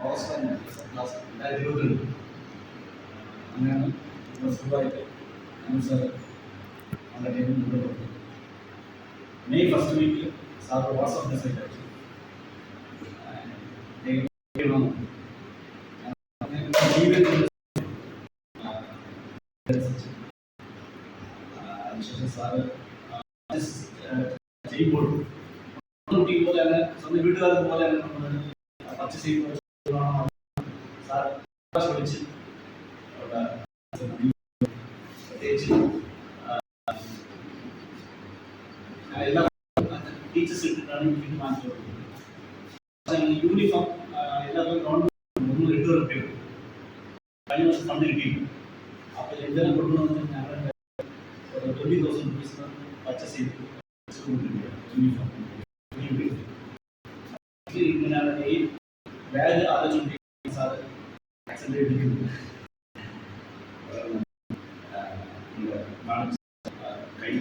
August class 2022 അങ്ങനെയാണ് സുഖമായിട്ട് sir നമ്മുടെ ടീമിൽ മുന്നോട്ട് മെയ് ഫസ്റ്റ് വീക്കിൽ സാർ വാട്സാപ്പ് മെസ്സേജ് അയച്ചു. അതിനുശേഷം സാറ് ചെയ്യുമ്പോൾ കുട്ടി പോലെയാണ് സ്വന്തം വീട്ടുകാർക്ക് പോലെയാണ് നമ്മൾ പർച്ചേസ് ചെയ്യുമ്പോൾ സാർ വിളിച്ച് പ്രത്യേകിച്ച് എല്ലാ ടീച്ചേഴ്സ് ഇട്ടിട്ടാണ് യൂണിഫോം മാറ്റി കൊടുക്കുന്നത്. യൂണിഫോം എല്ലാവർക്കും ഗവൺമെന്റ് 8 രൂപ കഴിഞ്ഞ വർഷം ഫണ്ട് കിട്ടിയിരുന്നു. അപ്പോൾ എന്തെല്ലാം കൊടുക്കണമെന്ന് ഞങ്ങൾ 20,000 rupees പർച്ചേസ് ചെയ്ത് യൂണിഫോം ഇങ്ങനെയാണ് ഈ ബാഗ് ആലോചിച്ചുകൊണ്ടിരിക്കുന്ന സാർ ആക്സിഡന്റ് എടുക്കുന്നത് കൈ